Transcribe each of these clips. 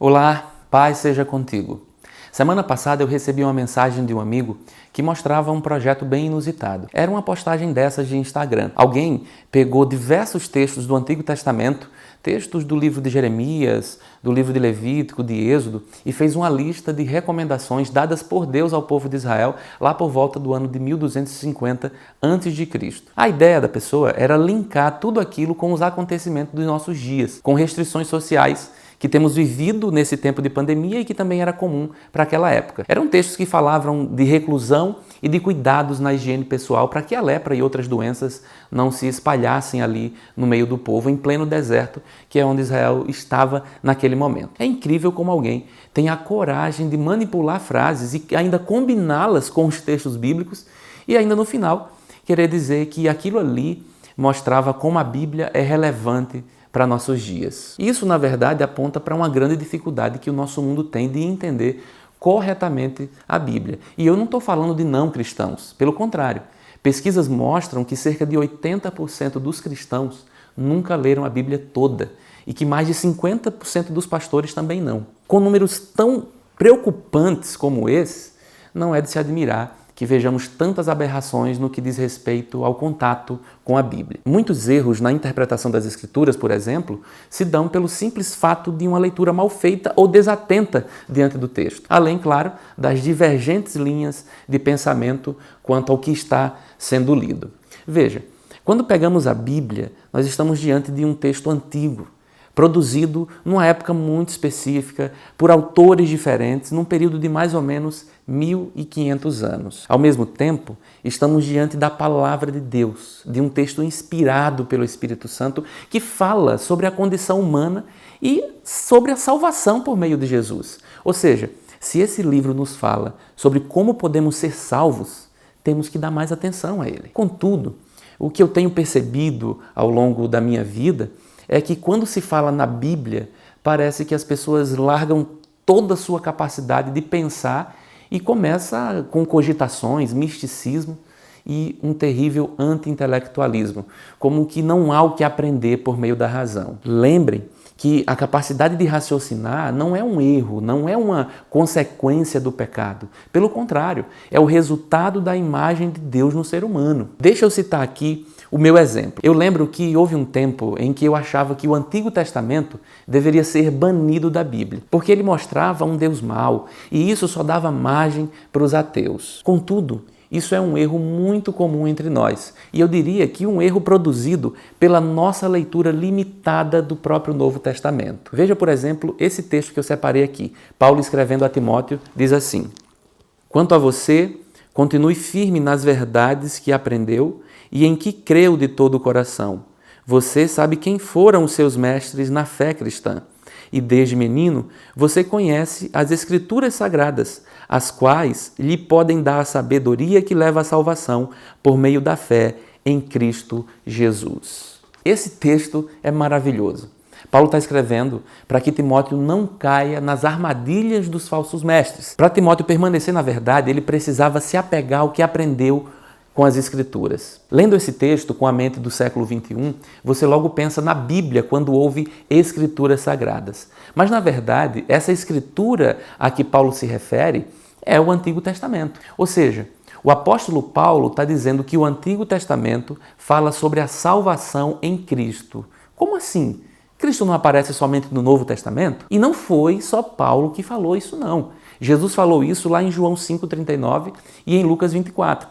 Olá, paz seja contigo. Semana passada eu recebi uma mensagem de um amigo que mostrava um projeto bem inusitado. Era uma postagem dessas de Instagram. Alguém pegou diversos textos do Antigo Testamento, textos do livro de Jeremias, do livro de Levítico, de Êxodo, e fez uma lista de recomendações dadas por Deus ao povo de Israel lá por volta do ano de 1250 a.C. A ideia da pessoa era linkar tudo aquilo com os acontecimentos dos nossos dias, com restrições sociais que temos vivido nesse tempo de pandemia e que também era comum para aquela época. Eram textos que falavam de reclusão e de cuidados na higiene pessoal para que a lepra e outras doenças não se espalhassem ali no meio do povo, em pleno deserto, que é onde Israel estava naquele momento. É incrível como alguém tem a coragem de manipular frases e ainda combiná-las com os textos bíblicos e ainda no final querer dizer que aquilo ali mostrava como a Bíblia é relevante para nossos dias. Isso, na verdade, aponta para uma grande dificuldade que o nosso mundo tem de entender corretamente a Bíblia. E eu não estou falando de não cristãos, pelo contrário. Pesquisas mostram que cerca de 80% dos cristãos nunca leram a Bíblia toda e que mais de 50% dos pastores também não. Com números tão preocupantes como esse, não é de se admirar que vejamos tantas aberrações no que diz respeito ao contato com a Bíblia. Muitos erros na interpretação das Escrituras, por exemplo, se dão pelo simples fato de uma leitura mal feita ou desatenta diante do texto. Além, claro, das divergentes linhas de pensamento quanto ao que está sendo lido. Veja, quando pegamos a Bíblia, nós estamos diante de um texto antigo, produzido numa época muito específica, por autores diferentes, num período de mais ou menos 1500 anos. Ao mesmo tempo, estamos diante da palavra de Deus, de um texto inspirado pelo Espírito Santo que fala sobre a condição humana e sobre a salvação por meio de Jesus. Ou seja, se esse livro nos fala sobre como podemos ser salvos, temos que dar mais atenção a ele. Contudo, o que eu tenho percebido ao longo da minha vida é que quando se fala na Bíblia, parece que as pessoas largam toda a sua capacidade de pensar e começa com cogitações, misticismo e um terrível anti-intelectualismo, como que não há o que aprender por meio da razão. Lembrem que a capacidade de raciocinar não é um erro, não é uma consequência do pecado. Pelo contrário, é o resultado da imagem de Deus no ser humano. Deixa eu citar aqui o meu exemplo. Eu lembro que houve um tempo em que eu achava que o Antigo Testamento deveria ser banido da Bíblia, porque ele mostrava um Deus mau e isso só dava margem para os ateus. Contudo, isso é um erro muito comum entre nós, e eu diria que um erro produzido pela nossa leitura limitada do próprio Novo Testamento. Veja, por exemplo, esse texto que eu separei aqui. Paulo escrevendo a Timóteo diz assim: "Quanto a você, continue firme nas verdades que aprendeu e em que creu de todo o coração. Você sabe quem foram os seus mestres na fé cristã. E desde menino você conhece as Escrituras Sagradas, as quais lhe podem dar a sabedoria que leva à salvação por meio da fé em Cristo Jesus." Esse texto é maravilhoso. Paulo está escrevendo para que Timóteo não caia nas armadilhas dos falsos mestres. Para Timóteo permanecer na verdade, ele precisava se apegar ao que aprendeu com as Escrituras. Lendo esse texto com a mente do século XXI, você logo pensa na Bíblia quando ouve Escrituras Sagradas. Mas, na verdade, essa Escritura a que Paulo se refere é o Antigo Testamento. Ou seja, o apóstolo Paulo está dizendo que o Antigo Testamento fala sobre a salvação em Cristo. Como assim? Cristo não aparece somente no Novo Testamento? E não foi só Paulo que falou isso, não. Jesus falou isso lá em João 5,39 e em Lucas 24.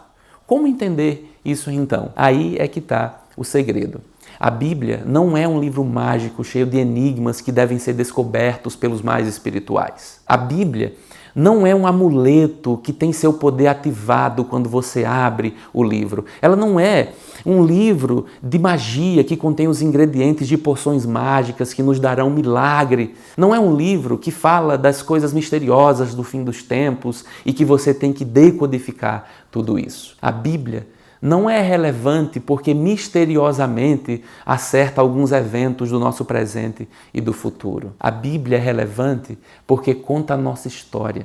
Como entender isso então? Aí é que está o segredo. A Bíblia não é um livro mágico cheio de enigmas que devem ser descobertos pelos mais espirituais. A Bíblia não é um amuleto que tem seu poder ativado quando você abre o livro. Ela não é um livro de magia que contém os ingredientes de poções mágicas que nos darão milagre. Não é um livro que fala das coisas misteriosas do fim dos tempos e que você tem que decodificar tudo isso. A Bíblia não é relevante porque misteriosamente acerta alguns eventos do nosso presente e do futuro. A Bíblia é relevante porque conta a nossa história.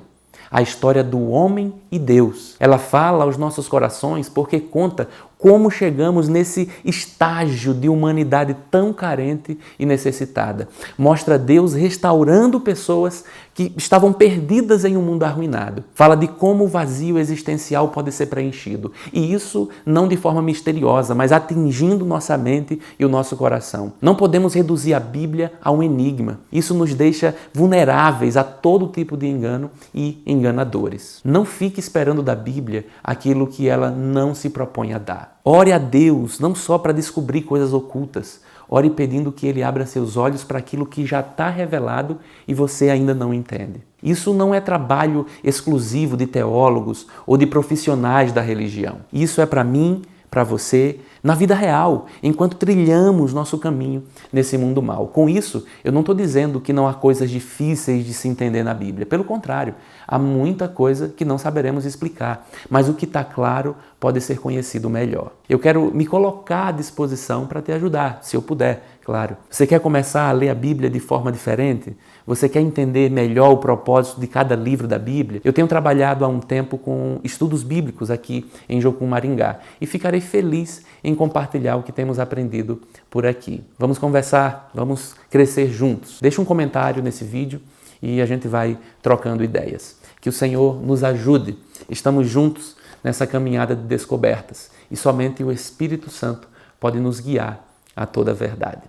A história do homem e Deus. Ela fala aos nossos corações porque conta Como chegamos nesse estágio de humanidade tão carente e necessitada? Mostra Deus restaurando pessoas que estavam perdidas em um mundo arruinado. Fala de como o vazio existencial pode ser preenchido. E isso não de forma misteriosa, mas atingindo nossa mente e o nosso coração. Não podemos reduzir a Bíblia a um enigma. Isso nos deixa vulneráveis a todo tipo de engano e enganadores. Não fique esperando da Bíblia aquilo que ela não se propõe a dar. Ore a Deus não só para descobrir coisas ocultas. Ore pedindo que Ele abra seus olhos para aquilo que já está revelado e você ainda não entende. Isso não é trabalho exclusivo de teólogos ou de profissionais da religião. Isso é para mim, para você, na vida real, enquanto trilhamos nosso caminho nesse mundo mau. Com isso, eu não estou dizendo que não há coisas difíceis de se entender na Bíblia. Pelo contrário, há muita coisa que não saberemos explicar, mas o que está claro pode ser conhecido melhor. Eu quero me colocar à disposição para te ajudar, se eu puder, claro. Você quer começar a ler a Bíblia de forma diferente? Você quer entender melhor o propósito de cada livro da Bíblia? Eu tenho trabalhado há um tempo com estudos bíblicos aqui em Jocum, Maringá, e ficarei feliz em compartilhar o que temos aprendido por aqui. Vamos conversar, vamos crescer juntos. Deixa um comentário nesse vídeo e a gente vai trocando ideias. Que o Senhor nos ajude. Estamos juntos nessa caminhada de descobertas e somente o Espírito Santo pode nos guiar a toda a verdade.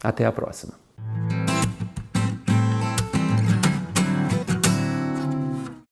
Até a próxima.